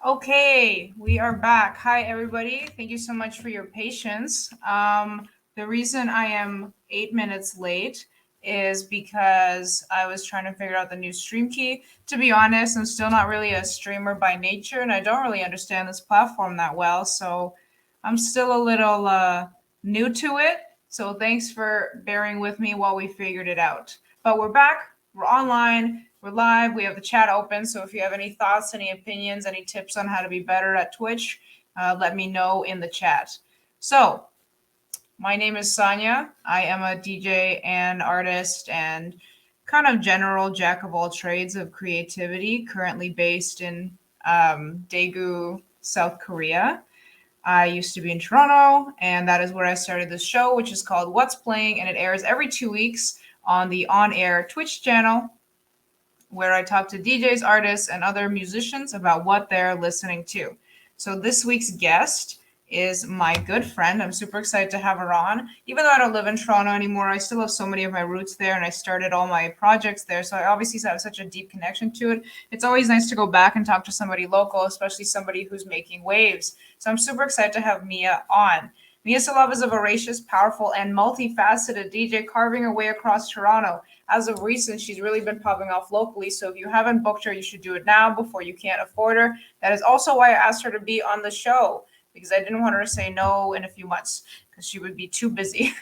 Okay, we are back. Hi, everybody. Thank you so much for your patience. The reason I am 8 minutes late is because I was trying to figure out the new stream key. To be honest, I'm still not really a streamer by nature, and I don't really understand this platform that well. So I'm still a little new to it. So thanks for bearing with me while we figured it out. But we're back, we're online, we're live, we have the chat open. So if you have any thoughts, any opinions, any tips on how to be better at Twitch, let me know in the chat. So, my name is Sonia. I am a DJ and artist and kind of general jack of all trades of creativity, currently based in Daegu, South Korea. I used to be in Toronto, and that is where I started this show, which is called What's Playing, and it airs every 2 weeks on the Onaire Twitch channel, where I talk to DJs, artists, and other musicians about what they're listening to. So this week's guest is my good friend. I'm super excited to have her on. Even though I don't live in Toronto anymore, I still have so many of my roots there, and I started all my projects there. So I obviously have such a deep connection to it. It's always nice to go back and talk to somebody local, especially somebody who's making waves. So I'm super excited to have Mia on. Miasalav is a voracious, powerful, and multifaceted DJ carving her way across Toronto. As of recent, she's really been popping off locally, so if you haven't booked her, you should do it now before you can't afford her. That is also why I asked her to be on the show, because I didn't want her to say no in a few months, because she would be too busy.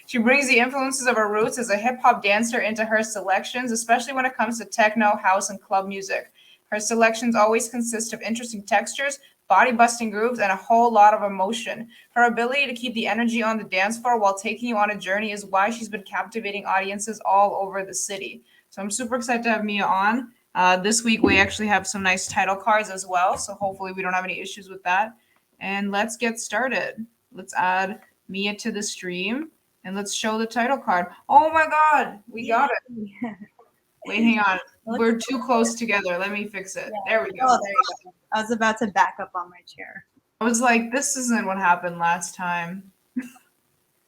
She brings the influences of her roots as a hip hop dancer into her selections, especially when it comes to techno, house, and club music. Her selections always consist of interesting textures, body busting grooves, and a whole lot of emotion. Her ability to keep the energy on the dance floor while taking you on a journey is why she's been captivating audiences all over the city. So I'm super excited to have Mia on. This week we actually have some nice title cards as well, so hopefully we don't have any issues with that. And let's get started. Let's add Mia to the stream and let's show the title card. Oh my God, we got it. Wait, hang on. We're too close together. Let me fix it. There we go. Oh, there you go. I was about to back up on my chair. I was like, this isn't what happened last time.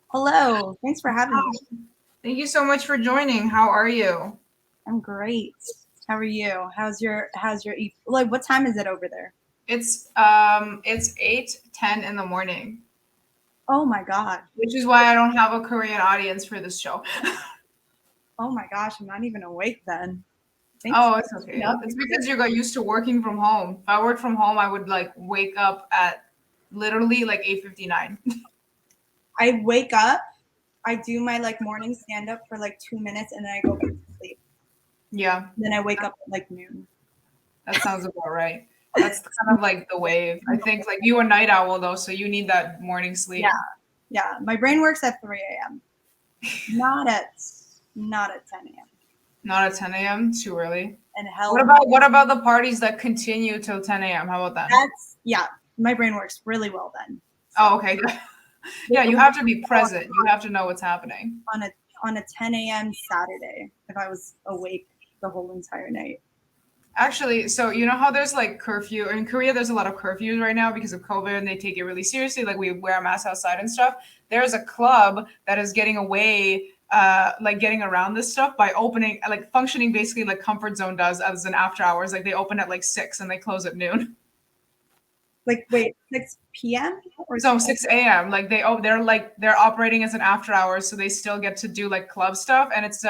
Hello. Thanks for having me. Thank you so much for joining. How are you? I'm great. How are you? Like what time is it over there? It's 8:10 in the morning. Oh my God. Which is why I don't have a Korean audience for this show. Oh my gosh, I'm not even awake then. Thanks. Oh, it's okay. It's because you got used to working from home. If I worked from home, I would like wake up at literally like 8:59. I wake up, I do my like morning stand up for like 2 minutes and then I go back to sleep. Yeah. Then I wake up at like noon. That sounds about right. That's kind of like the wave. I think like you a night owl though, so you need that morning sleep. Yeah. My brain works at 3 a.m. not at 10 a.m. Not at 10 a.m. Too early. And hell. What about the parties that continue till 10 a.m.? How about that? My brain works really well then. So. Oh, okay. Yeah, you have to be present. You have to know what's happening. On a 10 a.m. Saturday, if I was awake the whole entire night. Actually, so you know how there's like curfew in Korea? There's a lot of curfews right now because of COVID, and they take it really seriously. Like we wear a mask outside and stuff. There's a club that is getting away, like getting around this stuff by opening, like functioning basically like Comfort Zone does as an after hours. Like they open at like 6 and they close at noon. Like wait, 6 p.m. or so 6 a.m. Like they're operating as an after hours, so they still get to do like club stuff, and it's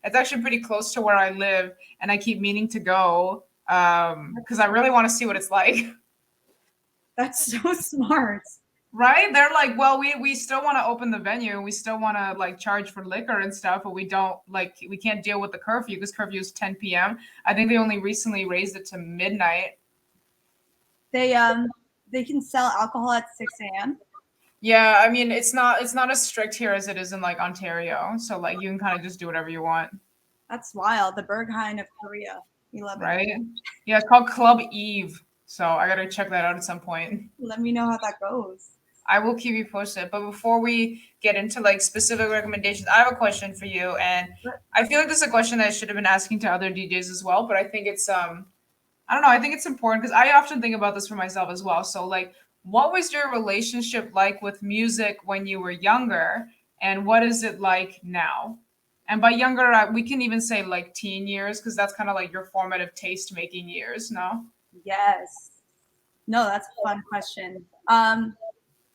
actually pretty close to where I live, and I keep meaning to go because I really want to see what it's like. That's so smart. Right? They're like, well, we still want to open the venue, we still want to like charge for liquor and stuff, but we can't deal with the curfew because curfew is 10 p.m. I think they only recently raised it to midnight. They can sell alcohol at 6 a.m. Yeah, I mean it's not as strict here as it is in like Ontario. So like you can kind of just do whatever you want. That's wild. The Berghain of Korea. We love it. Right? Yeah, it's called Club Eve. So I gotta check that out at some point. Let me know how that goes. I will keep you posted. But before we get into like specific recommendations, I have a question for you. And I feel like this is a question that I should have been asking to other DJs as well. But I think it's I don't know. I think it's important because I often think about this for myself as well. So, like, what was your relationship like with music when you were younger, and what is it like now? And by younger, we can even say like teen years because that's kind of like your formative taste making years, no? Yes. No, that's a fun question.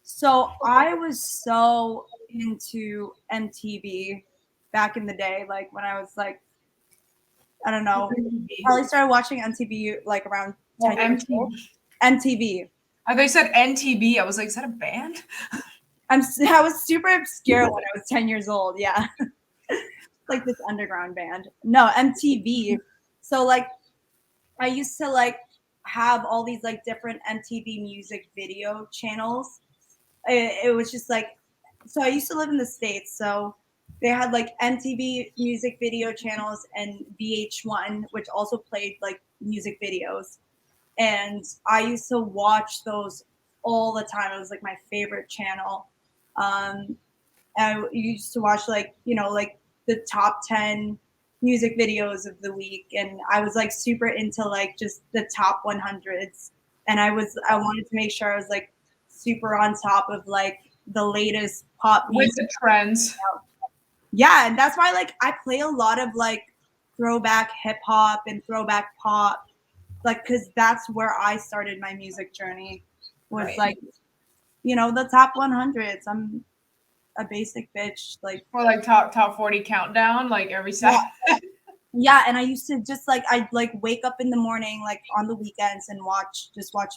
So I was so into MTV back in the day, like when I was like, I don't know, probably started watching MTV like around Oh, 10 years old. MTV. MTV. They said NTB. I was like, is that a band? I was super obscure when I was 10 years old. Yeah. Like this underground band. No, MTV. So like I used to like have all these like different MTV music video channels. It was just like, so I used to live in the States, so they had like MTV music video channels and VH1, which also played like music videos. And I used to watch those all the time. It was like my favorite channel. Um, I used to watch like, like the top 10 music videos of the week. And I was like super into like just the top 100s. And I wanted to make sure I was like super on top of like the latest pop With music. the trends. Yeah. And that's why like I play a lot of like throwback hip hop and throwback pop, like, cause that's where I started my music journey was Right. like, the top 100s. I'm a basic bitch. Like, Or like top 40 countdown, like every yeah. Saturday. Yeah, and I used to just like I'd like wake up in the morning like on the weekends and watch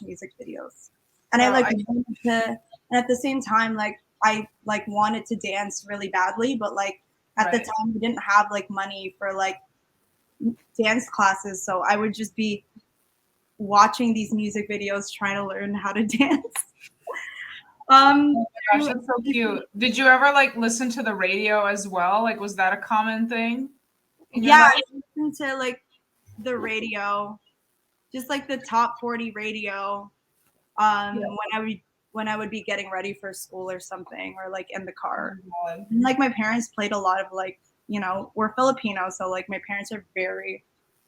music videos. And I Oh, like wanted to, and at the same time like I like wanted to dance really badly, but like at the Right. time we didn't have like money for like dance classes, so I would just be watching these music videos trying to learn how to dance. Oh my gosh, that's so cute. Did you ever like listen to the radio as well? Like, was that a common thing in your Yeah, life? I listened to like the radio, just like the top 40 radio. Yeah. When I would be getting ready for school or something, or like in the car. Oh my God. And, like my parents played a lot of like, we're Filipino, so like my parents are very,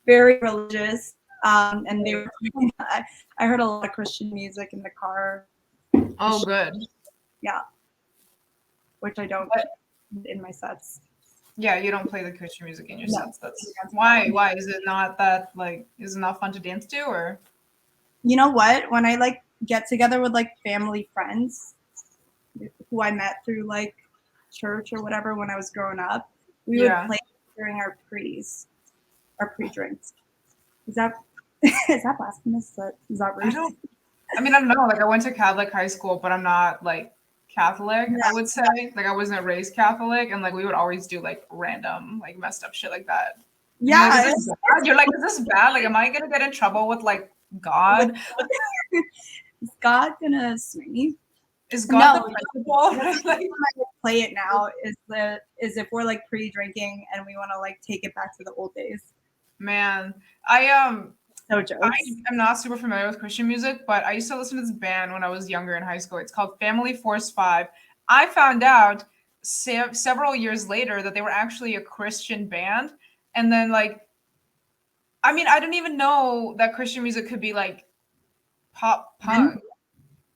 very religious. And they were, I heard a lot of Christian music in the car. Oh, good. Yeah, which I don't But, in my sets. yeah, you don't play the Christian music in your No. sets. That's why. Why is it not that like? Is it not fun to dance to, or? You know what? When I like get together with like family friends who I met through like church or whatever when I was growing up, we would Yeah. play during our pre-drinks. Is that is that blasphemous? Is that rude? I mean, I don't know. Like, I went to Catholic high school, but I'm not like Catholic. Yeah. I would say like I wasn't raised Catholic, and like we would always do like random like messed up shit like that. And Yeah. you're like, is this bad? You're like, is this bad? Like, am I gonna get in trouble with like God? Is God gonna swing me? Is God the No, principal? Like, play it now is if we're like pre-drinking and we want to like take it back to the old days. man, I No jokes. I am not super familiar with Christian music, but I used to listen to this band when I was younger in high school. It's called Family Force 5. I found out several years later that they were actually a Christian band. And then, like, I mean, I didn't even know that Christian music could be like pop punk,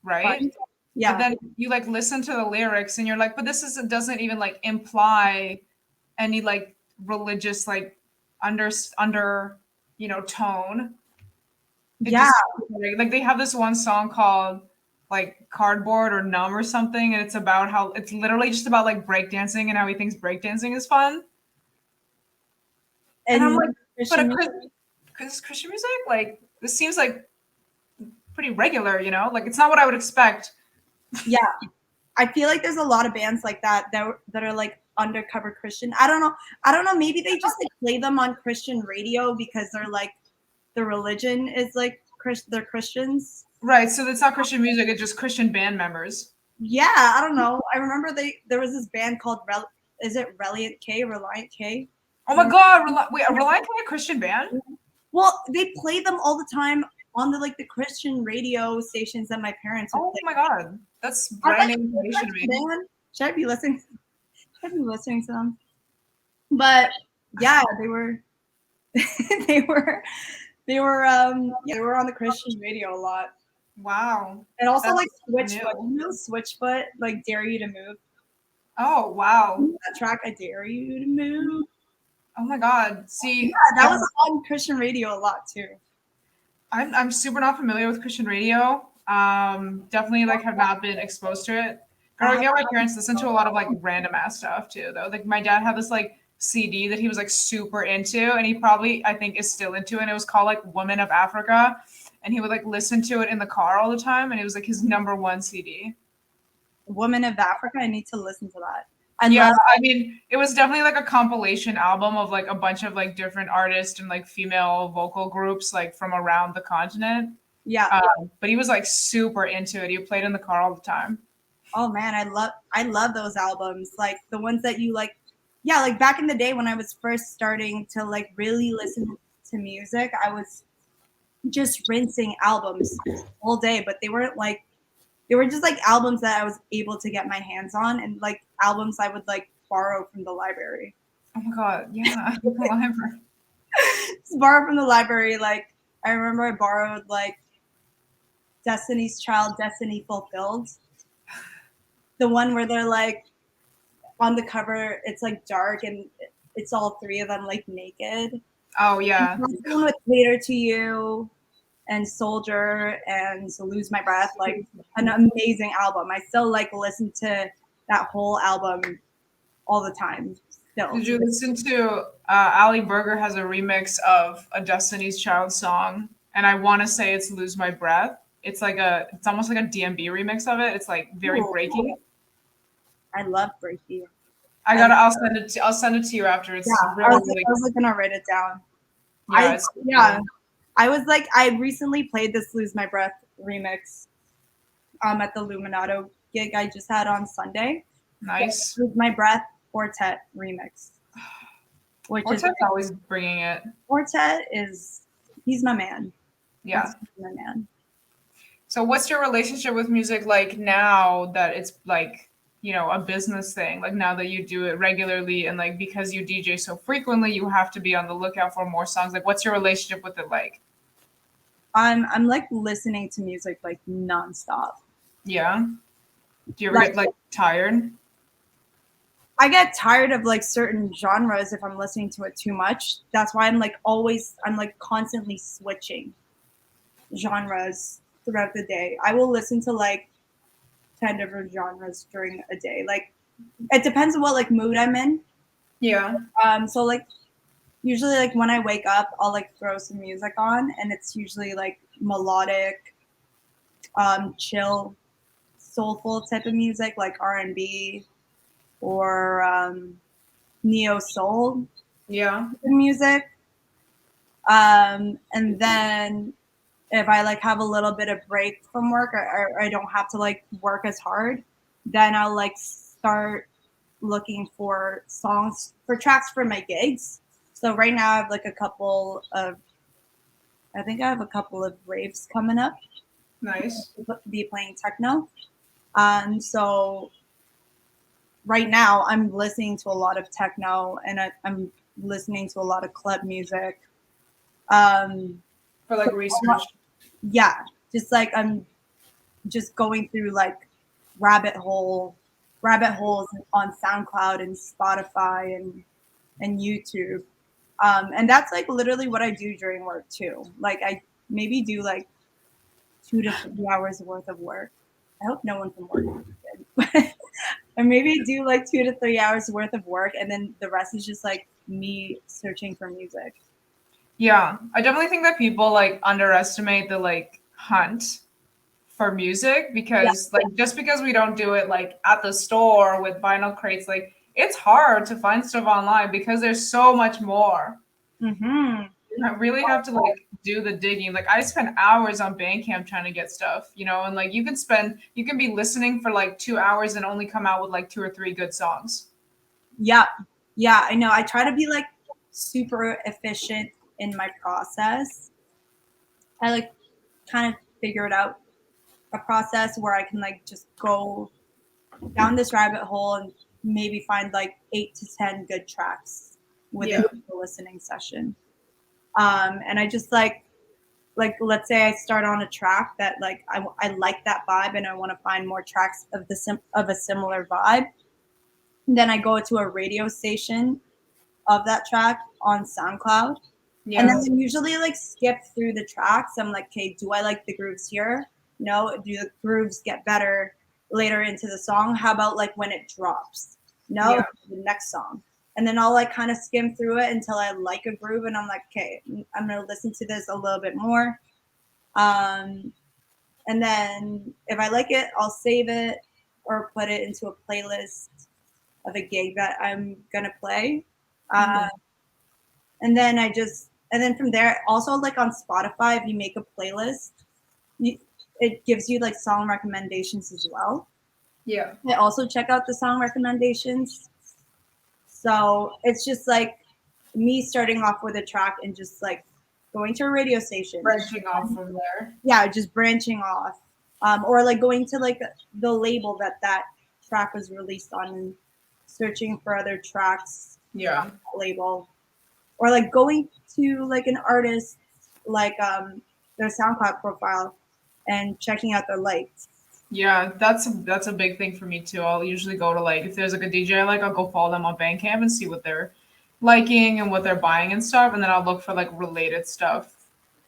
right? Yeah. But then you like listen to the lyrics and you're like, but it doesn't even like imply any like religious like under tone. It Yeah. just like they have this one song called like Cardboard or Numb or something, and it's about how it's literally just about like breakdancing and how he thinks breakdancing is fun. And I'm like, but Christian music, like this seems like pretty regular, like it's not what I would expect. Yeah. I feel like there's a lot of bands like that are like undercover Christian. I don't know. Maybe they just like play them on Christian radio because they're like the religion is like they're Christians. Right. So it's not Christian music; it's just Christian band members. Yeah, I don't know. I remember there was this band called is it Reliant K? Reliant K? Oh my God! Wait, a Reliant K, a Christian band? Well, they play them all the time on the Christian radio stations that my parents would play. My God, that's brand new information to me. Should I be listening? Should I be listening to them? But yeah, they were they were on the Christian radio a lot. Wow. And also That's like Switchfoot, like Dare You to Move. Oh wow. That track, I Dare You to Move. Oh my God. See, Yeah, that was on Christian radio a lot too. I'm super not familiar with Christian radio. Definitely like have not been exposed to it. I Growing up, my parents listened to a lot of like random ass stuff too, though. Like my dad had this like CD that he was like super into, and he probably I think is still into, it, and it was called like Women of Africa, and he would like listen to it in the car all the time, and it was like his number one CD. Woman of Africa. I need to listen to that. I Yeah, love. I mean, it was definitely like a compilation album of like a bunch of like different artists and like female vocal groups like from around the continent. Yeah. But he was like super into it. He played in the car all the time. Oh man, I love those albums. Like the ones that you like. Yeah, like back in the day when I was first starting to like really listen to music, I was just rinsing albums all day, but they were just like albums that I was able to get my hands on and like albums I would like borrow from the library. Oh my god, yeah, the library. Just borrow from the library. Like I remember I borrowed like Destiny's Child, Destiny Fulfilled. The one where they're like on the cover, it's like dark and it's all three of them like naked. Oh And yeah, that's the one with Cater to You and Soldier and So Lose My Breath, like an amazing album. I still like listen to that whole album all the time still. did you listen to Ali Berger has a remix of a Destiny's Child song, and I want to say it's "Lose My Breath." It's almost like a DMB remix of it. It's like very Ooh, breaky. I love Breaky. I'll send it to you after. Yeah, It's really really I was like gonna write it down. yeah. It's Yeah, I was like I recently played this Lose My Breath remix at the Luminato gig I just had on Sunday. nice. Lose My Breath Quartet remix, which is Ortep's always bringing it. Quartet is he's my man. Yeah. He's my man. So what's your relationship with music like now that it's like, a business thing? Like now that you do it regularly and like because you DJ so frequently, you have to be on the lookout for more songs. Like what's your relationship with it like? I'm like listening to music like nonstop. Yeah. Do you ever Like get like tired? I get tired of like certain genres if I'm listening to it too much. That's why I'm like constantly switching genres throughout the day. I will listen to like 10 different genres during a day. Like it depends on what like mood I'm in. Yeah. So like usually like when I wake up, I'll like throw some music on and it's usually like melodic, chill, soulful type of music like R&B or neo soul Yeah. music. And then if I like have a little bit of break from work or I don't have to like work as hard, then I'll like start looking for songs for tracks for my gigs. So right now I have like I think I have a couple of raves coming up Nice. to be playing techno. So right now I'm listening to a lot of techno and I'm listening to a lot of club music. For like research. Yeah, just like I'm just going through like rabbit holes on SoundCloud and Spotify and YouTube. And that's like literally what I do during work too. Like I maybe do like 2 to 3 hours worth of work. I hope no one from work did. Or maybe do like 2 to 3 hours worth of work and then the rest is just like me searching for music. Yeah. I definitely think that people like underestimate the like hunt for music Yeah. because like just because we don't do it like at the store with vinyl crates, like it's hard to find stuff online because there's so much more. Mm-hmm. You really have to like do the digging. Like I spend hours on Bandcamp trying to get stuff, and like you can be listening for like 2 hours and only come out with like two or three good songs. Yeah. Yeah, I know. I try to be like super efficient in my process. I like kind of figured out a process where I can like just go down this rabbit hole and maybe find like 8 to 10 good tracks within Yeah. the listening session. And I just like let's say I start on a track that like I like that vibe and I want to find more tracks of of a similar vibe. Then I go to a radio station of that track on SoundCloud And Yeah. then I usually like skip through the tracks. I'm like, okay, do I like the grooves here? No. Do the grooves get better later into the song? How about like when it drops? No, Yeah. the next song. And then I'll like kind of skim through it until I like a groove, and I'm like, okay, I'm gonna listen to this a little bit more. And then if I like it, I'll save it or put it into a playlist of a gig that I'm gonna play. Uh, and then and then from there, also like on Spotify, if you make a playlist, it gives you like song recommendations as well. Yeah. I also check out the song recommendations. So it's just like me starting off with a track and just like going to a radio station. Branching off from there. Yeah, just branching off. Or like going to like the label that track was released on and searching for other tracks Yeah. on that label. Or like going to like an artist like their SoundCloud profile and checking out their likes. Yeah, that's a big thing for me too. I'll usually go to like if there's like a DJ I like, I'll go follow them on Bandcamp and see what they're liking and what they're buying and stuff, and then I'll look for like related stuff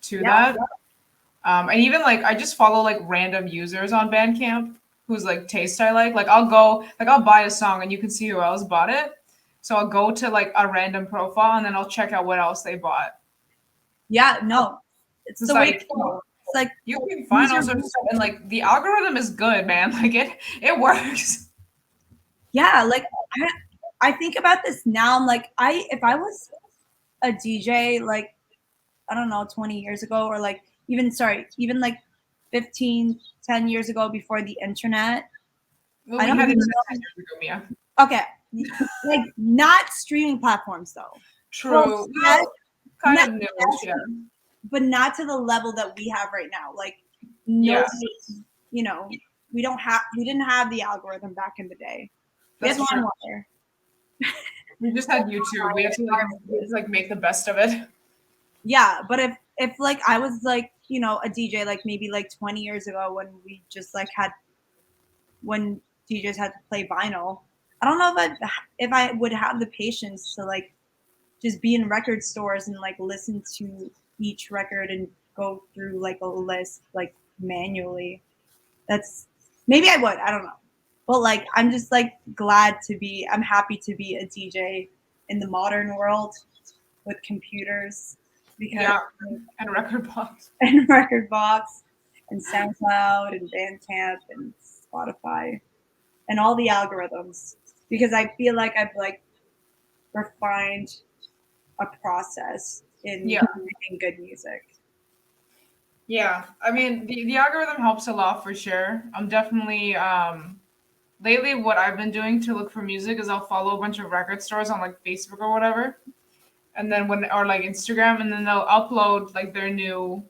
to Yeah. that. And even like I just follow like random users on Bandcamp whose like taste I like. Like I'll go like I'll buy a song and you can see who else bought it. So I'll go to like a random profile and then I'll check out what else they bought. Yeah, no. It's It's the way like to go. It's like you can find all sorts of stuff and like the algorithm is good, man. Like it works. yeah, like I think about this now. I'm like, if I was a DJ like I don't know 20 years ago, or like even like 15, 10 years ago before the internet. Well, I we don't had even internet know. 10 years ago, Mia. Okay, like not streaming platforms though. True. Yes, Well, kind not, of newish, yeah. but not to the level that we have right now. Like no, Yeah, you know, we didn't have the algorithm back in the day. We had that's true. LimeWire. We just had YouTube. We had to make the best of it. Yeah, but if like I was like a DJ like maybe like 20 years ago when we just like had when DJs had to play vinyl. I don't know if I would have the patience to like just be in record stores and like listen to each record and go through like a list like manually. That's maybe I would. I don't know. But like I'm just like I'm happy to be a DJ in the modern world with computers because Yeah, and record box. and record box and SoundCloud and Bandcamp and Spotify and all the algorithms because I feel like I've like refined a process in Yeah. making good music. Yeah. I mean, the algorithm helps a lot for sure. I'm definitely lately what I've been doing to look for music is I'll follow a bunch of record stores on like Facebook or whatever. And then or like Instagram and then they'll upload like their new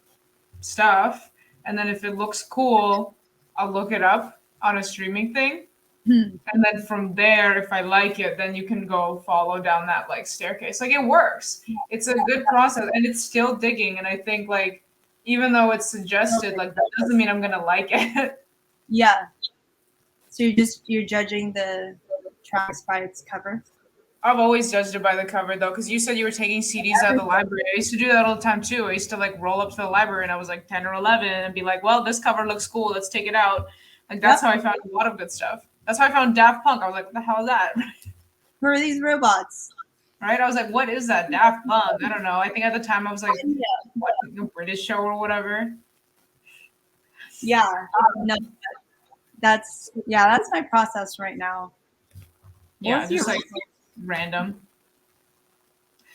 stuff. And then if it looks cool, I'll look it up on a streaming thing. Hmm. And then from there, if I like it, then you can go follow down that like staircase. Like it works. It's a good process and it's still digging. And I think like even though it's suggested, like that doesn't mean I'm gonna like it. Yeah. So you're judging the tracks by its cover. I've always judged it by the cover though, because you said you were taking CDs out of the library. I used to do that all the time too. I used to like roll up to the library and I was like 10 or 11 and be like, well, this cover looks cool. Let's take it out. Like that's how I found a lot of good stuff. That's how I found Daft Punk. I was like, what the hell is that? Who are these robots? Right? I was like, what is that? Daft Punk? I don't know. I think at the time I was like, watching a British show or whatever. Yeah. No, that's my process right now. Yeah, What's just your- like random.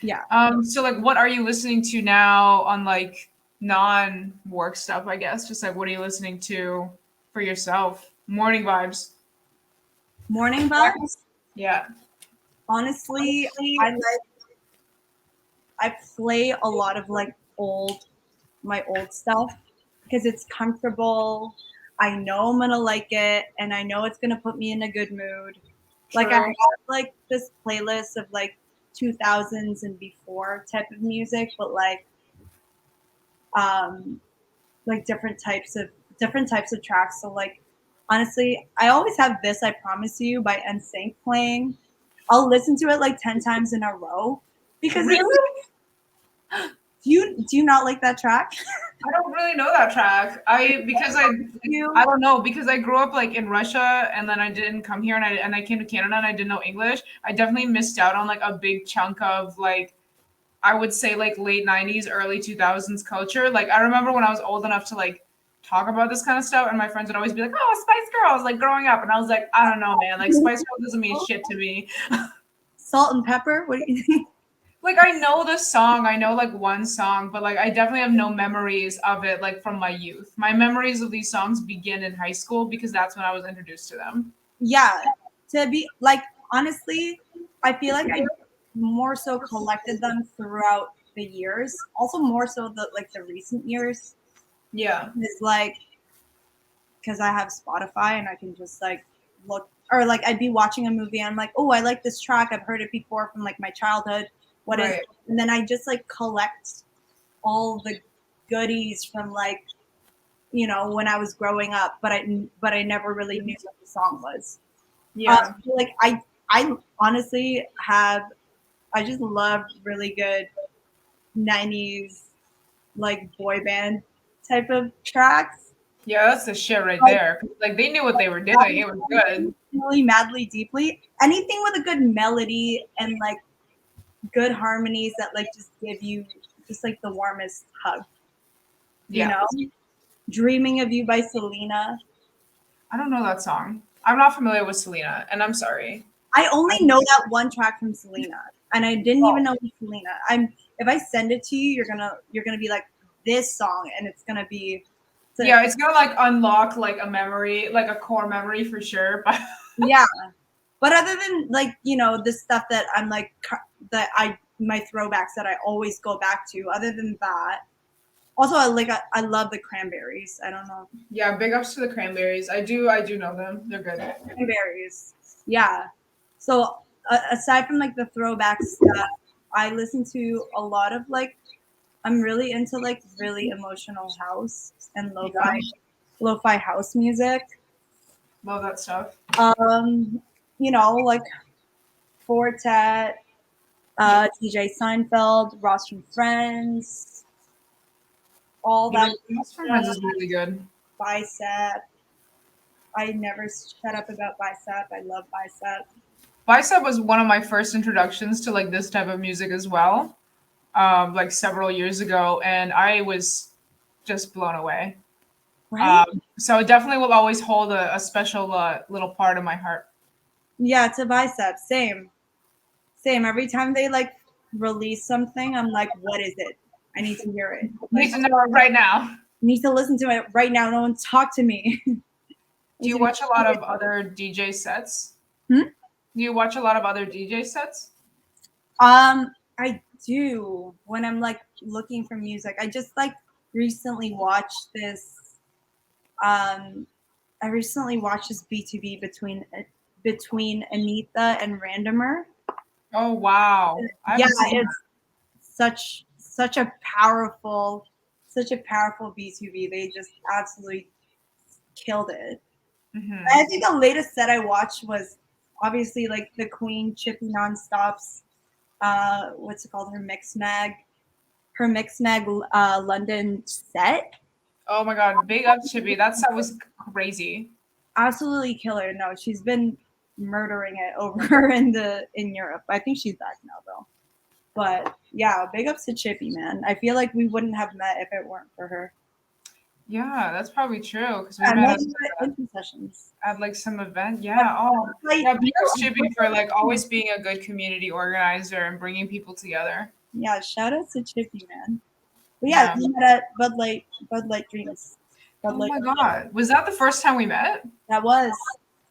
Yeah. So like what are you listening to now on like non-work stuff, I guess? Just like what are you listening to for yourself? Morning vibes. Morning vibes. Yeah. Honestly, I play a lot of like my old stuff because it's comfortable. I know I'm gonna like it, and I know it's gonna put me in a good mood. Like I True. have like this playlist of like 2000s and before type of music, but like different types of tracks. So like honestly, I always have This I Promise You by NSYNC playing. I'll listen to it like 10 times in a row because Really? Do you not like that track? I don't really know that track. I don't know because I grew up like in Russia and then I didn't come here and I came to Canada and I didn't know English. I definitely missed out on like a big chunk of like I would say like late 90s, early 2000s culture. Like I remember when I was old enough to like talk about this kind of stuff and my friends would always be like, "Oh, Spice Girls," like growing up and I was like, "I don't know, man. Like Spice Girls doesn't mean shit to me." Salt and Pepper? What do you think? Like I know the song, I know like one song, but like I definitely have no memories of it like from my youth. My memories of these songs begin in high school because that's when I was introduced to them. Yeah. To be like, honestly, I feel like I more so collected them throughout the years. Also more so the recent years Yeah. is like because I have Spotify and I can just like look or like I'd be watching a movie and I'm like, oh, I like this track. I've heard it before from like my childhood. What is Right. it? And then I just like collect all the goodies from like when I was growing up, but I never really knew what the song was. Yeah. Like I honestly I just love really good 90s like boy band type of tracks. Yeah, that's the shit right Like there. Like they knew what they were doing. It was good. really madly deeply. Anything with a good melody and like good harmonies that like just give you just like the warmest hug. You Yeah. know? Dreaming of You by Selena. I don't know that song. I'm not familiar with Selena, and I'm sorry. I only I, know that one track from Selena, and I didn't oh, even know it was Selena. If I send it to you, you're gonna be like this song, and it's gonna be yeah, it's gonna like unlock like a memory, like a core memory for sure. But yeah. But other than like the stuff that I'm like that I my throwbacks that I always go back to. Other than that, also I love the Cranberries. I don't know yeah, big ups to the Cranberries. I do know them. They're good. Cranberries. Yeah. So aside from like the throwback stuff, I listen to a lot of like I'm really into like really emotional house and Yeah, lo-fi house music. love that stuff. Um, like Fortet, DJ Seinfeld, Ross from Friends, all Yeah, that Lost from Friends stuff. is really good. Bicep. I never shut up about Bicep. I love Bicep. Bicep was one of my first introductions to like this type of music as well, like several years ago, and I was just blown away. Right? So it definitely will always hold a special little part of my heart. Yeah, to Bicep. Same. Same. Every time they like release something, I'm like, what is it? I need to hear it. Need Like, to know it right now. need to listen to it right now. No one talk to me. Do you watch a lot of other DJ sets? Hmm? Do you watch a lot of other DJ sets? I do when I'm like looking for music. I just like recently watched this. Um, I recently watched this B2B between Anita and Randomer. Oh wow, I Yeah, haven't seen it's such a powerful B2B. They just absolutely killed it. that. I think the latest set I watched was obviously like the Queen Chippy Nonstops. What's it called? Her Mix Mag London set. Oh my god, big up Chippy. That set was crazy. Absolutely killer. No, she's been murdering it over in Europe. I think she's back now though. But yeah, big ups to Chippy, man. I feel like we wouldn't have met if it weren't for her. Yeah, that's probably true because we And met then info sessions. at like some event. Yeah. Oh, Like, yeah. Big ups Chippy for like always being a good community organizer and bringing people together. yeah, shout out to Chippy, man. But yeah, Yeah. we met at Bud Light Dreams. Bud Oh Light. my god, was that the first time we met? That was.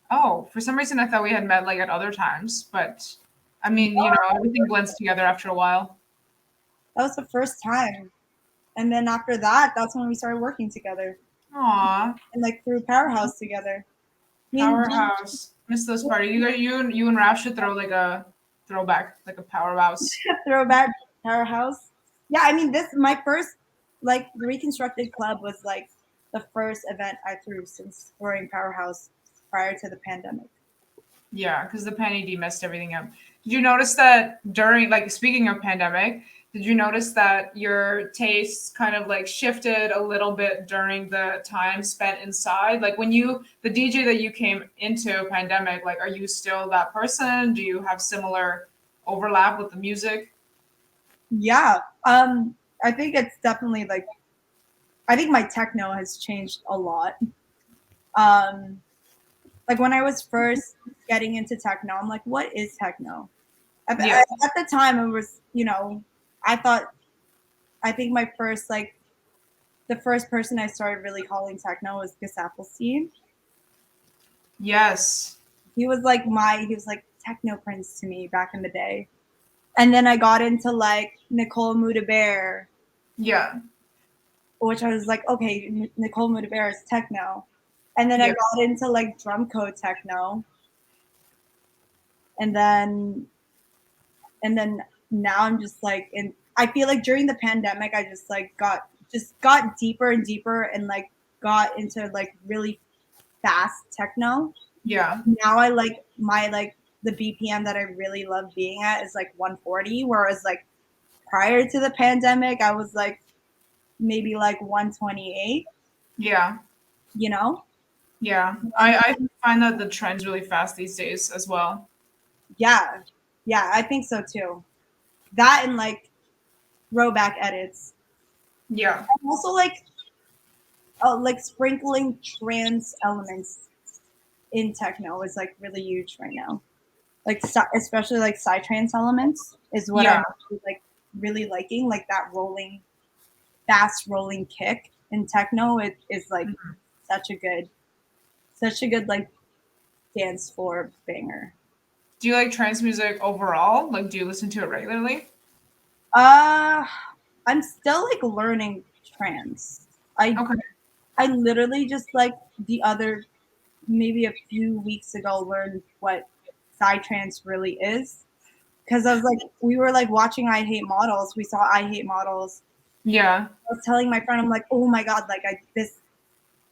Oh, for some reason I thought we had met like at other times, but I mean, everything blends together after a while. That was the first time. And then after that, that's when we started working together Aw, and like through Powerhouse together. I mean, powerhouse. Miss those parties. You and Rap should throw like a throwback, like a powerhouse. throwback Powerhouse. Yeah, I mean, this my first like reconstructed club was like the first event I threw since throwing Powerhouse prior to the pandemic. Yeah, because the Penny D messed everything up. Did you notice that during, like, speaking of pandemic, Did you notice that your tastes kind of like shifted a little bit during the time spent inside? Like when you, the DJ that you came into pandemic, like are you still that person? Do you have similar overlap with the music? Yeah. I think it's definitely like I think my techno has changed a lot. Um, like when I was first getting into techno, I'm like, what is techno? Yeah. At the time, it was, you know, I thought, I think my first, like, the first person I started really calling techno was Gus Applestein. Yes. He was like techno prince to me back in the day. And then I got into like Nicole Mudaber, Yeah. which I was like, okay, Nicole Mudaber is techno. And then I Yeah. got into like drum code techno. And then and then now I'm just like in I feel like during the pandemic I just like got deeper and deeper and like got into like really fast techno. Yeah. Now I like my like the BPM that I really love being at is like 140, whereas like prior to the pandemic I was like maybe like 128, Yeah. you know? Yeah. And I find that the trend's really fast these days as well. yeah. Yeah, I think so too. That and like throwback edits. Yeah. And also like sprinkling trance elements in techno is like really huge right now. Like especially like psytrance elements is what Yeah. I'm like really liking. Like that rolling, fast rolling kick in techno. It is like Mhm. such a good, such a good like dance floor banger. Do you like trance music overall? Like, do you listen to it regularly? Uh, I'm still like learning trance. I Okay. I literally just like the other maybe a few weeks ago learned what psytrance really is because I was like, we were like watching I Hate Models. We saw I Hate Models. Yeah. I was telling my friend, I'm like, oh my god, like this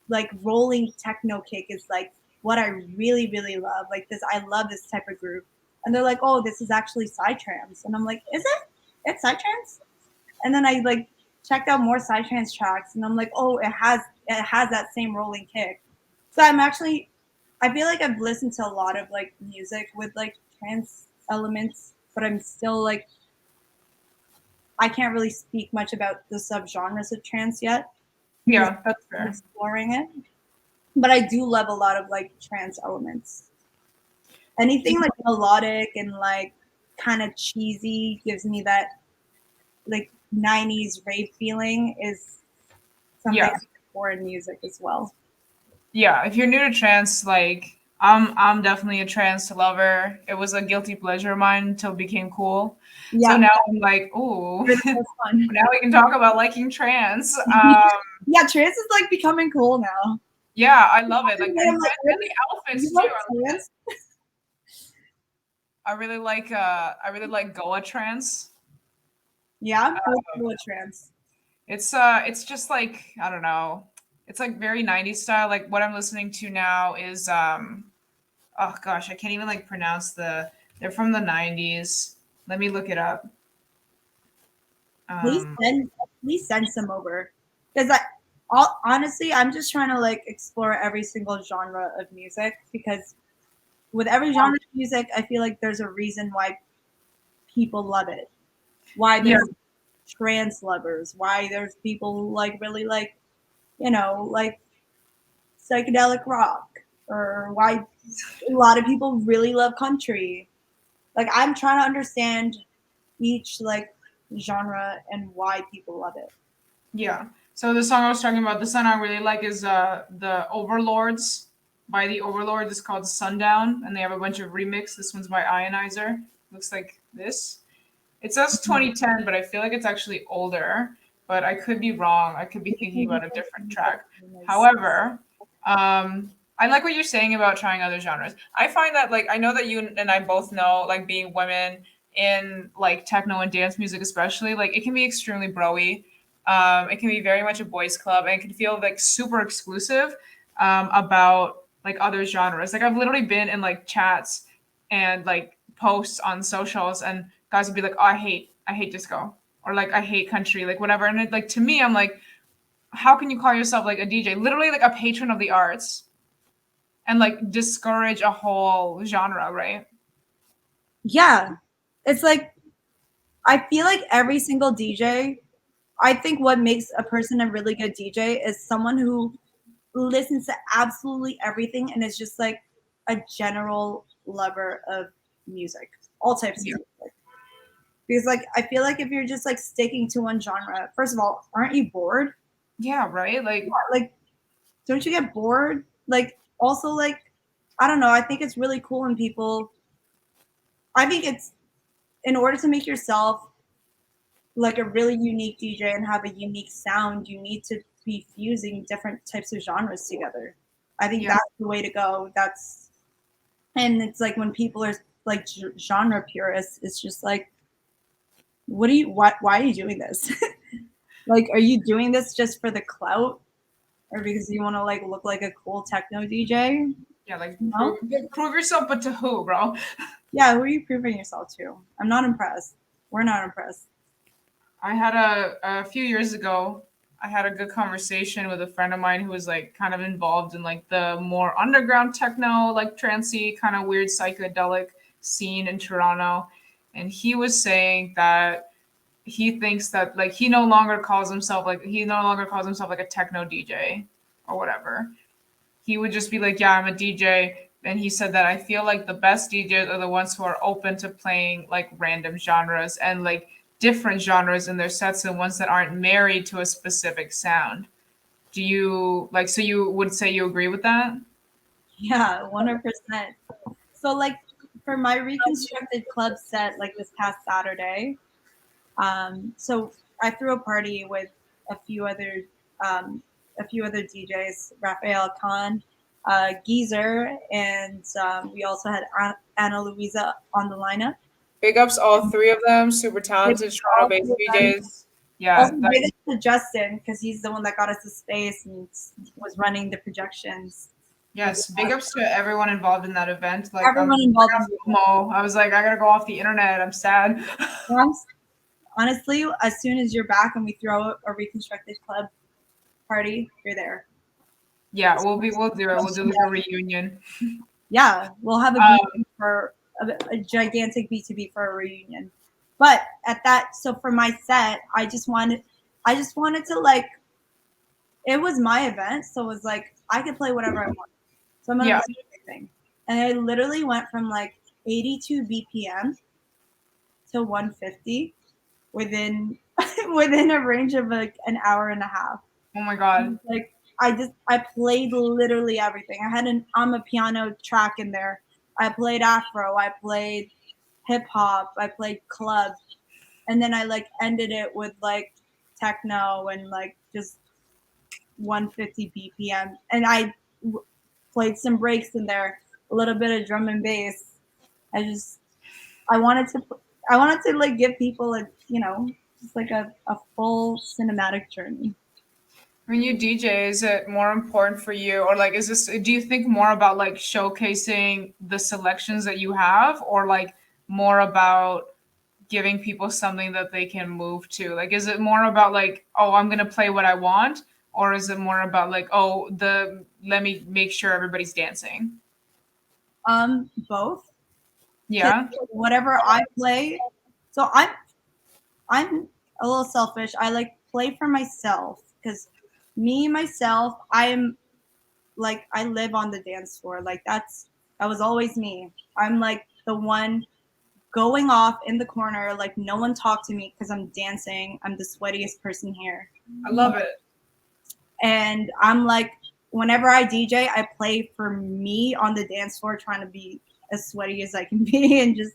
like rolling techno kick is like what I really really love. Like this, I love this type of groove. And they're like, oh, this is actually psytrance, and I'm like, is it? It's psytrance? And then I like checked out more psytrance tracks, and I'm like, oh, it has that same rolling kick. So I'm actually, I feel like I've listened to a lot of like music with like trance elements, but I'm still like I can't really speak much about the subgenres of trance yet because Yeah, that's I'm fair. exploring it. But I do love a lot of like trance elements. Anything like melodic and like kind of cheesy gives me that like 90s rave feeling is something Yeah. for in music as well. Yeah. If you're new to trance, like I'm definitely a trance lover. It was a guilty pleasure of mine until it became cool. So Yeah, now I'm like, oh, it's so fun. now we can talk about liking trance. Yeah, trance is like becoming cool now. Yeah, I love it. Like I'm like, and really? the You outfits too. like trance? I really like Goa trance. Yeah, what's cool with trance? It's just like I don't know. It's like very 90s style. Like what I'm listening to now is oh gosh, I can't even like pronounce they're from the 90s. Let me look it up. Please Um send please send some over because honestly I'm just trying to like explore every single genre of music because with every genre of music I feel like there's a reason why people love it, why yeah, there's trance lovers, why there's people who like really like like psychedelic rock, or why a lot of people really love country. Like I'm trying to understand each like genre and why people love it. yeah. So the song I was talking about, the song I really like is the Overlords by the Overlords. It's called Sundown, and they have a bunch of remix. This one's by Ionizer. Looks like this. It says 2010, but I feel like it's actually older. But I could be wrong. I could be thinking about a different track. However, I like what you're saying about trying other genres. I find that like I know that you and I both know like being women in like techno and dance music especially like it can be extremely broy. It can be very much a boys club and it can feel like super exclusive about like other genres. Like I've literally been in like chats and like posts on socials and guys would be like, oh, I hate disco. or like I hate country, like whatever. And it, like to me, I'm like, how can you call yourself like a DJ? Literally like a patron of the arts and like discourage a whole genre, right? Yeah. It's like I feel like every single DJ, I think what makes a person a really good DJ is someone who listens to absolutely everything and is just like a general lover of music, all types of Yeah. music. Because like I feel like if you're just like sticking to one genre, first of all, aren't you bored? Yeah, right? Like Like, don't you get bored? Like, also like, I don't know. I think it's really cool when people. I think it's in order to make yourself like a really unique DJ and have a unique sound, you need to be fusing different types of genres together. I think yeah. that's the way to go. That's and it's like when people are like genre purists, it's just like, what do you? Why are you doing this? Like, are you doing this just for the clout, or because you want to like look like a cool techno DJ? Yeah, like No. prove yourself, but to who, bro? Yeah, who are you proving yourself to? I'm not impressed. We're not impressed. I had a few years ago, I had a good conversation with a friend of mine who was like kind of involved in like the more underground techno, like trancey, kind of weird psychedelic scene in Toronto. And he was saying that he thinks that like he no longer calls himself like a techno DJ or whatever. He would just be like, yeah, I'm a DJ. And he said that I feel like the best DJs are the ones who are open to playing like random genres and like different genres in their sets and ones that aren't married to a specific sound. Do you like, so you would say you agree with that? Yeah, 100%. So like for my reconstructed club set, like this past Saturday, so I threw a party with a few other um, a few other DJs, Raphael Khan, Geezer, and we also had Anna Luisa on the lineup. Big ups all three of them, super talented Toronto All based three of them. DJs. Yeah, Also, big up to Justin because he's the one that got us the space and was running the projections. yes, big ups to everyone involved in that event. Like, Everyone involved in the FOMO. I was like, I gotta go off the internet. I'm sad. event. Honestly, as soon as you're back and we throw a reconstructed club party, you're there. Yeah, we'll do it. We'll do like a reunion. Yeah, we'll have a Um, B2B for a gigantic B2B for a reunion. But at that, so for my set, I just wanted to like, it was my event, so it was like I could play whatever I want. So I'm gonna yeah. play everything, and I literally went from like 82 BPM to 150 within within a range of like an hour and a half. Oh my god. Like I played literally everything. I had an piano track in there. I played Afro. I played hip hop. I played club, and then I like ended it with like techno and like just 150 BPM. And I played some breaks in there, a little bit of drum and bass. I just I wanted to I wanted to like give people a just like a full cinematic journey. When you DJ, is it more important for you, or like, is this? Do you think more about like showcasing the selections that you have, or like more about giving people something that they can move to? Like, is it more about like, oh, I'm gonna play what I want, or is it more about like, oh, the let me make sure everybody's dancing? Both. Yeah. Whatever I play, so I'm a little selfish. I like play for myself because me myself, I'm like I live on the dance floor. Like that was always me. I'm like the one going off in the corner, like no one talk to me because I'm dancing. I'm the sweatiest person here. I love it. And I'm like, whenever I DJ, I play for me on the dance floor, trying to be as sweaty as I can be and just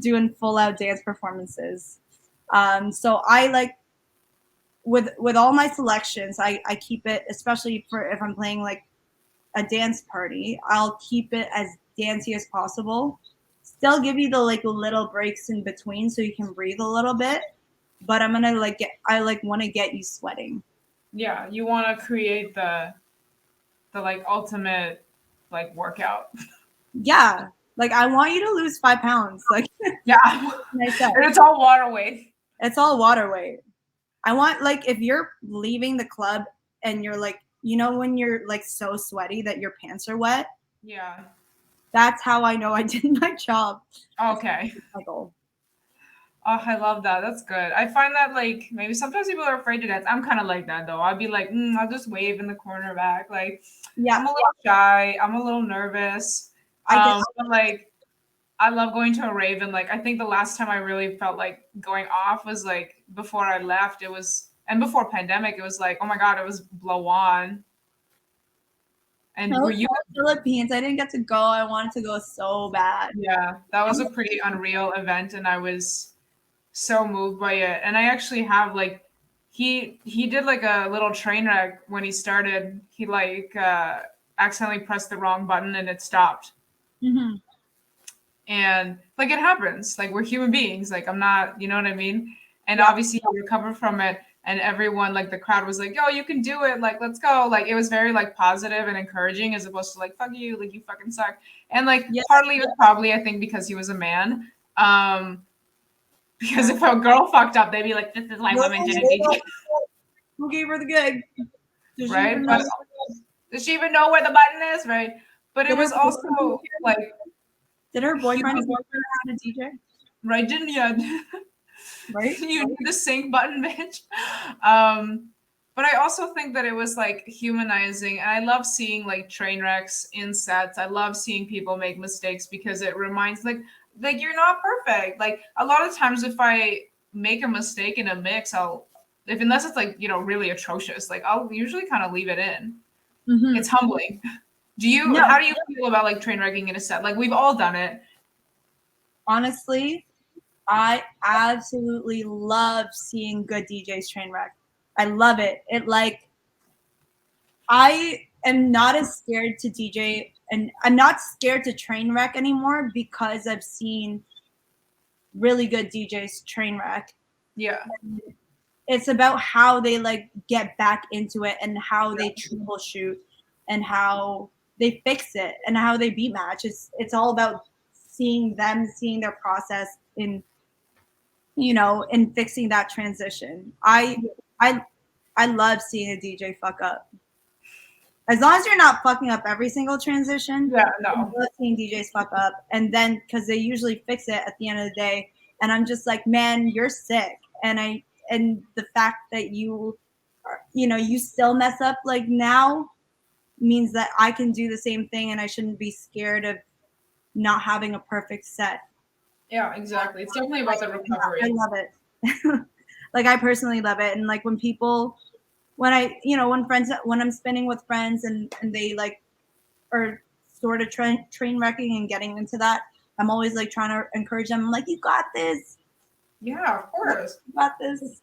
doing full out dance performances. So I like with all my selections, I keep it, especially for if I'm playing like a dance party, I'll keep it as dancey as possible. Still give you the like little breaks in between so you can breathe a little bit. But I'm gonna like I like want to get you sweating. Yeah, you want to create the like ultimate like workout. Yeah, like I want you to lose 5 pounds. Like Yeah, I said, and it's all water weight. It's all water weight. I want, like, if you're leaving the club and you're like, you know, when you're like so sweaty that your pants are wet, Yeah. that's how I know I did my job. Okay. My goal. Oh, I love that. That's good. I find that like maybe sometimes people are afraid to dance. I'm kind of like that though. I'd be like, I'll just wave in the corner back. Like Yeah, I'm a little shy. I'm a little nervous. I get But like I love going to a rave, and like I think the last time I really felt like going off was like before I left. It was and before pandemic, it was like, oh my god, it was blow on. And were so you? Philippines. I didn't get to go. I wanted to go so bad. Yeah, that was a pretty unreal event, and I was so moved by it. And I actually have like he did like a little train wreck when he started. He like accidentally pressed the wrong button and it stopped. Mm-hmm. And like it happens. Like we're human beings. Like I'm not, you know what I mean? And Yeah. obviously he recovered from it and everyone like the crowd was like, "Yo, you can do it. Like let's go." Like it was very like positive and encouraging as opposed to like fuck you, like you fucking suck. And like Yeah. partly it was probably I think because he was a man. Because if a girl fucked up, they'd be like, "This is why women didn't DJ." Who gave her the gig? Does she Right? even But know? does she even know where the button is? Right? But it Did her was also like did her boyfriend human, had a DJ? right? Didn't you? Right? You need the sync button, bitch. Um, but I also think that it was like humanizing, and I love seeing like train wrecks in sets. I love seeing people make mistakes because it reminds like you're not perfect. Like a lot of times, if I make a mistake in a mix, I'll if unless it's like really atrocious, like I'll usually kind of leave it in. Mm-hmm. It's humbling. Do you? No. How do you feel about like train wrecking in a set? Like we've all done it. Honestly, I absolutely love seeing good DJs train wreck. I love it. It like I am not as scared to DJ and I'm not scared to train wreck anymore because I've seen really good DJs train wreck. Yeah. It's about how they like get back into it and how they troubleshoot and how they fix it and how they beat match. It's all about seeing their process in in fixing that transition. I love seeing a DJ fuck up. As long as you're not fucking up every single transition, Yeah. I No. love seeing DJs fuck up. And then because they usually fix it at the end of the day. And I'm just like, man, you're sick. And the fact that you still mess up like now means that I can do the same thing and I shouldn't be scared of not having a perfect set. Yeah, exactly. It's definitely about the recovery. I love it. Like I personally love it. And like when when I'm spinning with friends and they like are sort of train wrecking and getting into that, I'm always like trying to encourage them. I'm like, you got this. Yeah, of course. You got this.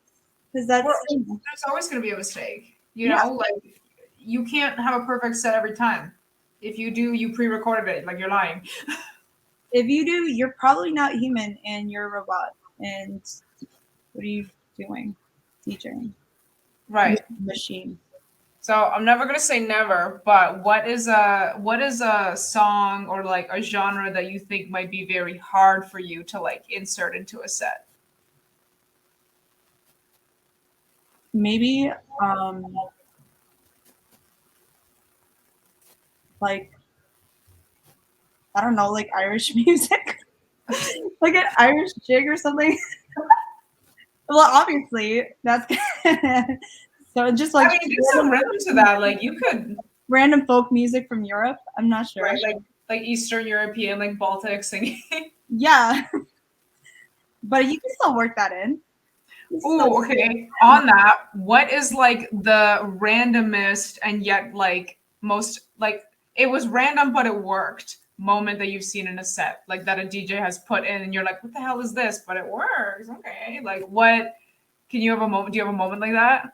Because that's There's always going to be a mistake. Yeah. Like you can't have a perfect set every time. If you do, you pre-recorded it. Like you're lying. If you do, you're probably not human and you're a robot. And what are you doing? DJing. Right. Machine. So I'm never gonna say never, but what is a song or like a genre that you think might be very hard for you to like insert into a set? Maybe like I don't know, like Irish music. Like an Irish jig or something. Well, obviously that's so just like I mean, do some rhythm to that. Like you could, random folk music from Europe. I'm not sure. right? Like Eastern European, like Baltic singing. Yeah, but you can still work that in. Oh, okay. On that, what is like the randomest and yet like most like it was random but it worked moment that you've seen in a set, like that a DJ has put in and you're like, what the hell is this? But it works. Okay. Like what can you have a moment? Do you have a moment like that?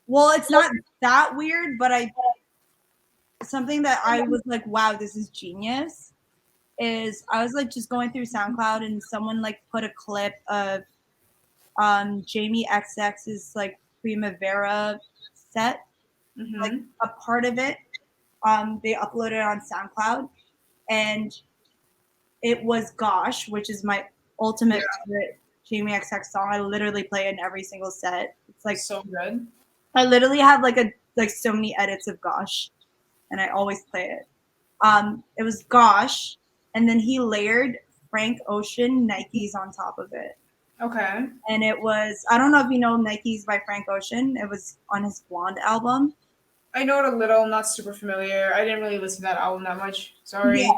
Well, it's not that weird, but something that I was like, wow, this is genius. Is I was like just going through SoundCloud and someone like put a clip of Jamie XX's like Primavera set, like a part of it. They uploaded on SoundCloud, and it was Gosh, which is my ultimate favorite Jamie XX song. I literally play it in every single set. It's like So good. I literally have like so many edits of Gosh, and I always play it. It was Gosh, and then he layered Frank Ocean Nikes on top of it. Okay. And it was, I don't know if you know Nikes by Frank Ocean. It was on his Blonde album. I know it a little, not super familiar. I didn't really listen to that album that much. Yeah. Sorry.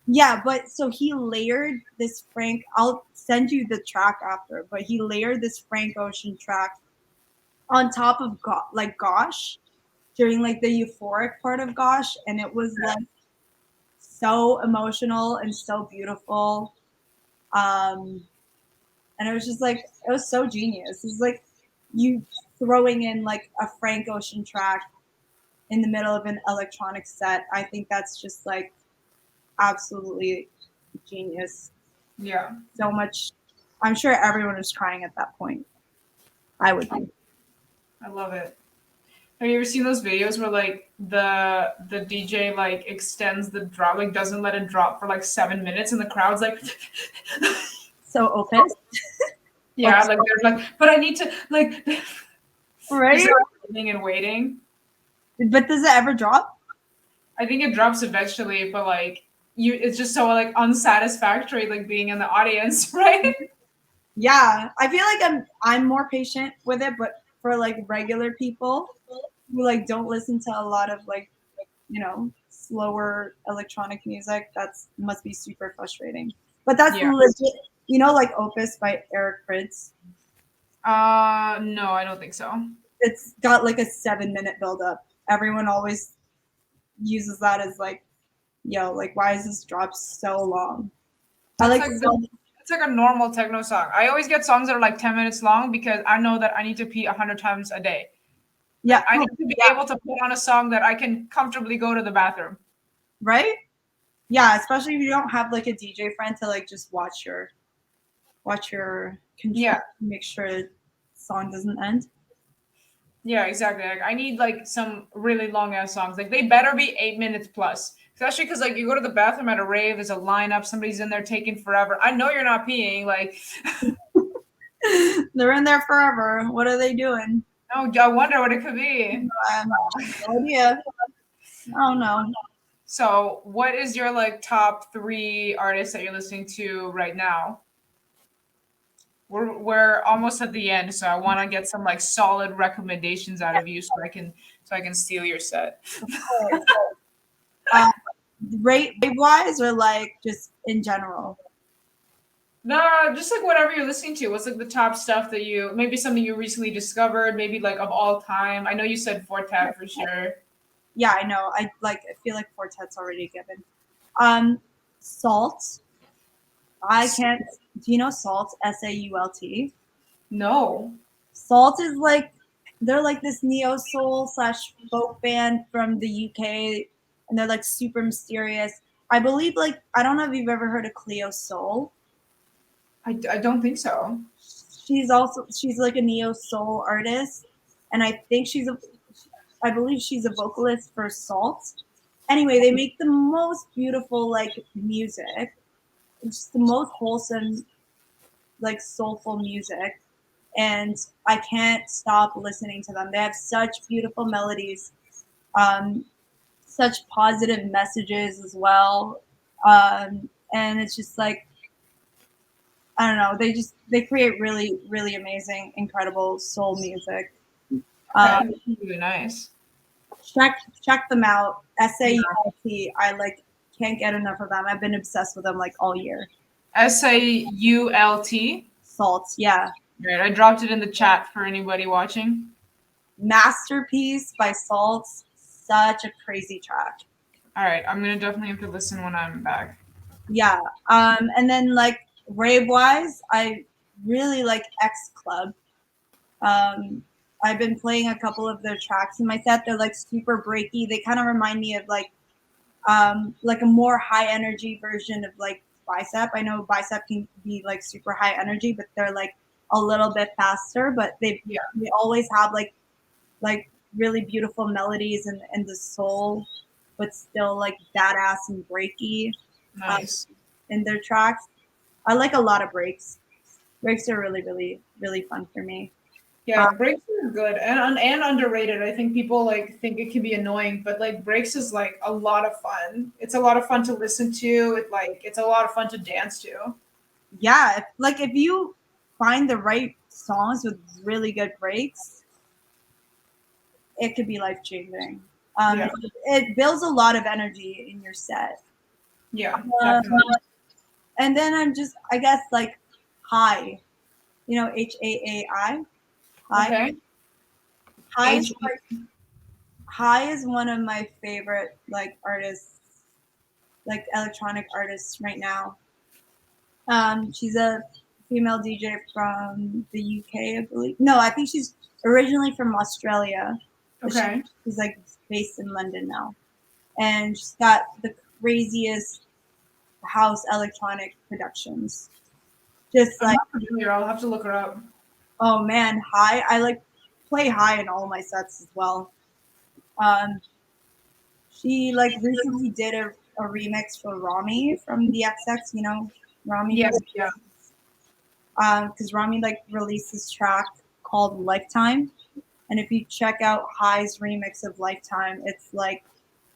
Yeah, but so he layered this Frank, I'll send you the track after, but he layered this Frank Ocean track on top of like Gosh during like the euphoric part of Gosh. And it was like so emotional and so beautiful. Um, and it was just like, it was so genius. It's like you throwing in like a Frank Ocean track in the middle of an electronic set. I think that's just like absolutely genius. Yeah. So much. I'm sure everyone was crying at that point. I would be. I love it. Have you ever seen those videos where like the DJ like extends the drop, like doesn't let it drop for like 7 minutes, and the crowd's like, So Opus, yeah, like they're like, but I need to like, right? waiting and waiting. But does it ever drop? I think it drops eventually, but like it's just so like unsatisfactory, like being in the audience, right? Yeah, I feel like I'm more patient with it, but for like regular people who like don't listen to a lot of like slower electronic music, that's must be super frustrating. But that's Yeah. legit, like Opus by Eric Prydz. No, I don't think so. It's got like a 7-minute build up. Everyone always uses that as like, yo, like why is this drop so long? That's like it's like a normal techno song. I always get songs that are like 10 minutes long because I know that I need to pee 100 times a day. Yeah, like, I need to be able to put on a song that I can comfortably go to the bathroom. Right? Yeah, especially if you don't have like a DJ friend to like just watch your control, make sure the song doesn't end. Yeah, exactly. Like I need like some really long ass songs. Like they better be 8 minutes plus. Especially because like you go to the bathroom at a rave, there's a lineup, somebody's in there taking forever. I know you're not peeing. Like they're in there forever. What are they doing? Oh, I wonder what it could be. I have no idea. Oh no. So, what is your like top 3 artists that you're listening to right now? We're almost at the end, so I want to get some like solid recommendations out of you, so I can steal your set. Rate wise or like just in general? No, just like whatever you're listening to. What's like the top stuff that maybe something you recently discovered, maybe like of all time. I know you said Fortet for sure. Yeah, I know. I feel like Fortet's already given. Salt. I can't. Do you know Salt? SAULT. No. Salt is like they're like this neo soul / folk band from the UK, and they're like super mysterious. I believe like I don't know if you've ever heard of Cleo Soul. I don't think so. She's like a neo soul artist, and I think I believe she's a vocalist for Salt. Anyway, they make the most beautiful like music. It's just the most wholesome, like soulful music, and I can't stop listening to them. They have such beautiful melodies, such positive messages as well, and it's just like I don't know. They create really really amazing, incredible soul music. Really nice. Check them out. SAULT. I like can't get enough of them. I've been obsessed with them like all year. SAULT. Salt, yeah. Right, I dropped it in the chat for anybody watching. Masterpiece by Salt. Such a crazy track. All right, I'm gonna definitely have to listen when I'm back. Yeah. And then like rave wise, I really like X Club. I've been playing a couple of their tracks in my set. They're like super breaky. They kind of remind me of like a more high energy version of like Bicep. I know Bicep can be like super high energy, but they're like a little bit faster. But they always have like really beautiful melodies and the soul, but still like badass and breaky. Nice. In their tracks. I like a lot of breaks. Breaks are really, really, really fun for me. Yeah, breaks are good and underrated. I think people like think it can be annoying, but like breaks is like a lot of fun. It's a lot of fun to listen to. It's a lot of fun to dance to. Yeah, like if you find the right songs with really good breaks, it could be life changing. Yeah, It builds a lot of energy in your set. yeah, Uh, definitely. and then I'm just, I guess, like high, HAAI. High. Okay. High is H. High is one of my favorite like artists, like electronic artists right now. She's a female DJ from the UK, I believe. No, I think she's originally from Australia, but Okay. she's like based in London now, and she's got the craziest house electronic productions. Just I'm like, not familiar. I'll have to look her up. oh man, High. I like play High in all my sets as well. Um, she like recently did a remix for Rami from the XX, Rami Yes. from Yeah. because Rami like released this track called Lifetime. And if you check out High's remix of Lifetime, it's like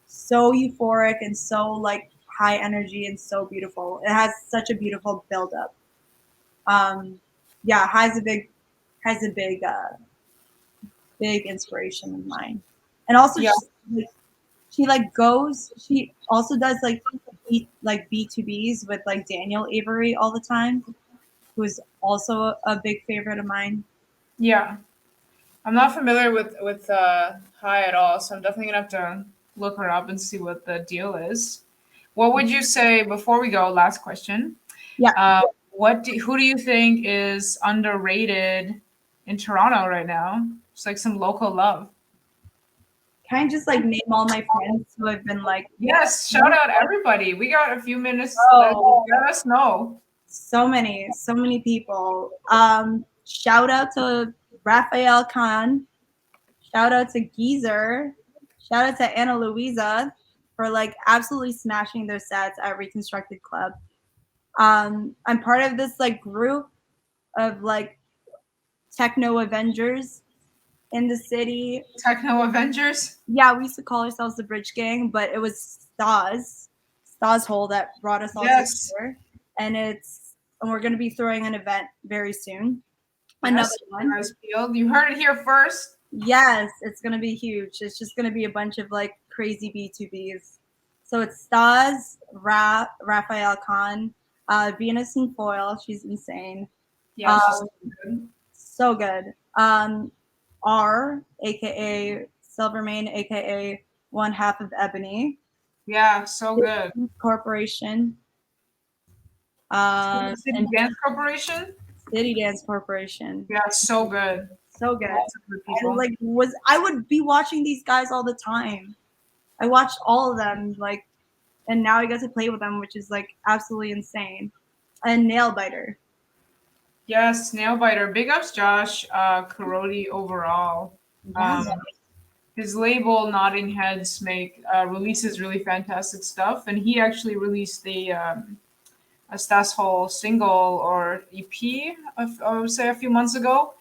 so euphoric and so like high energy and so beautiful. It has such a beautiful buildup. Yeah, High's a big inspiration of mine. And also Yeah. she also does like B2Bs with like Daniel Avery all the time, who's also a big favorite of mine. Yeah. I'm not familiar with High at all, so I'm definitely gonna have to look her up and see what the deal is. What would you say before we go? Last question. Yeah, Who do you think is underrated in Toronto right now? It's like some local love. kind of just like name all my friends who have been like, Yes, shout out everybody. We got a few minutes left. oh, Let us know. so many people. Shout out to Raphael Khan. Shout out to Geezer. Shout out to Anna Luisa for like absolutely smashing their sets at Reconstructed Club. I'm part of this like group of like techno Avengers in the city. Techno Avengers. Yeah, we used to call ourselves the Bridge Gang, but it was Stas Hole that brought us all Yes. together. And we're gonna be throwing an event very soon. Another Yes. one. Guys, Field. You heard it here first. Yes, it's gonna be huge. It's just gonna be a bunch of like crazy B2Bs. So it's Stas, Raphael Khan, Venus and Foil. She's insane. Yeah, she's Um, good. so good. R, aka Silvermane, aka one half of Ebony Yeah, so good. Corporation, City and Dance Corporation. City Dance Corporation. Yeah, so good. So good. Lots of good people. I would be watching these guys all the time. I watched all of them, like, and now I get to play with them, which is like absolutely insane. And Nailbiter. Yes, Nailbiter. Big ups, Josh. Karoti overall. Yeah. Um, his label Nodding Heads releases really fantastic stuff, and he actually released a Stas Hall single or EP, I would say a few months ago.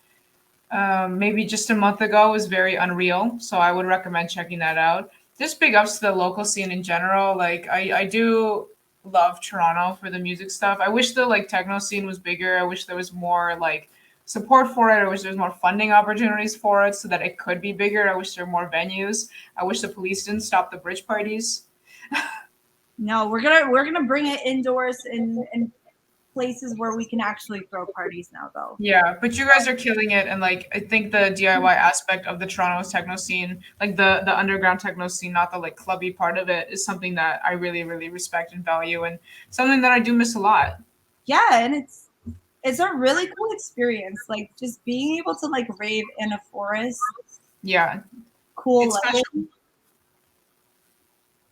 Maybe just a month ago. It was very unreal, so I would recommend checking that out. Just big ups to the local scene in general. Like I do love Toronto for the music stuff. I wish the like techno scene was bigger. I wish there was more like support for it. I wish there was more funding opportunities for it so that it could be bigger. I wish there were more venues. I wish the police didn't stop the bridge parties. No, we're gonna bring it indoors in places where we can actually throw parties now, though. Yeah, but you guys are killing it, and like I think the DIY aspect of the Toronto techno scene, like the underground techno scene, not the like clubby part of it, is something that I really really respect and value, and something that I do miss a lot. Yeah, and it's a really cool experience. Like just being able to like rave in a forest, Yeah, cool it's special. lighting,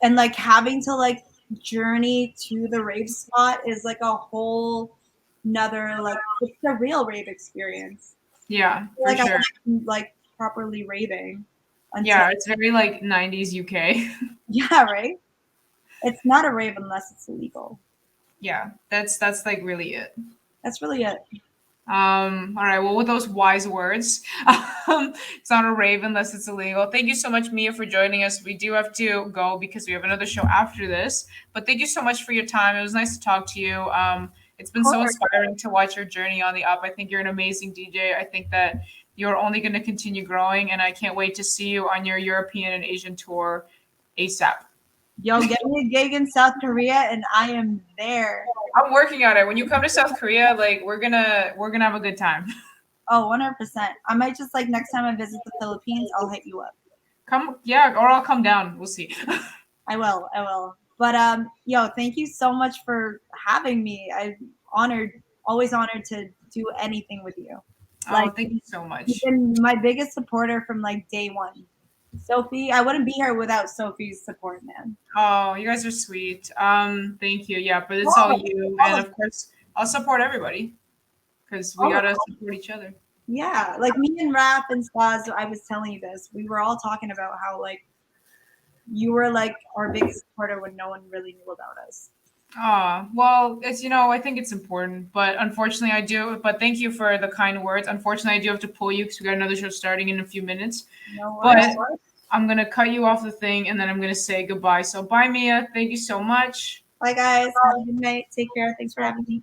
and like having to like journey to the rave spot is like a whole another like it's a real rave experience. Yeah, for Like I sure. wasn't like properly raving until Yeah, it's very like '90s UK. yeah, right. It's not a rave unless it's illegal. Yeah, that's like really it. That's really it. All right. Well, with those wise words, it's not a rave unless it's illegal. Thank you so much, Mia, for joining us. We do have to go because we have another show after this. But thank you so much for your time. It was nice to talk to you. It's Of been so course. inspiring to watch your journey on the up. I think you're an amazing DJ. I think that you're only going to continue growing, and I can't wait to see you on your European and Asian tour ASAP. Yo, get me a gig in South Korea and I am there. I'm working on it. When you come to South Korea, like we're gonna have a good time. Oh, 100%. I might just like next time I visit the Philippines, I'll hit you up. Come, yeah, or I'll come down. We'll see. I will. I will. But yo, thank you so much for having me. I'm honored, always honored to do anything with you. Oh, Like thank you so you've much. been my biggest supporter from like day one. Sophie, I wouldn't be here without Sophie's support, man. Oh, you guys are sweet. Thank you. Yeah, but it's all All of, you, all and of, of course, I'll support everybody because we all of, gotta support each other. yeah. Like me and Raph and Stas, I was telling you this. We were all talking about how like you were like our biggest supporter when no one really knew about us. Well, it's I think it's important, but unfortunately, I do. But thank you for the kind words. Unfortunately, I do have to pull you because we got another show starting in a few minutes. No worries. But I'm gonna cut you off the thing, and then I'm gonna say goodbye. So, bye, Mia. Thank you so much. Bye guys. Have a good night. Take care. Thanks for having me.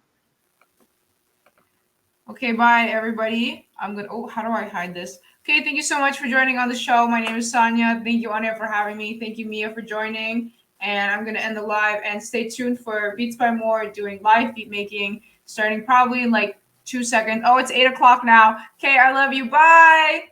Okay, bye, everybody. I'm gonna. Oh, how do I hide this? Okay, thank you so much for joining on the show. My name is Sonia. Thank you, Onaire, for having me. Thank you, Mia, for joining. And I'm gonna end the live. And stay tuned for Beats by More doing live beat making, starting probably in like 2 seconds. Oh, it's 8 o'clock now. Okay, I love you. Bye.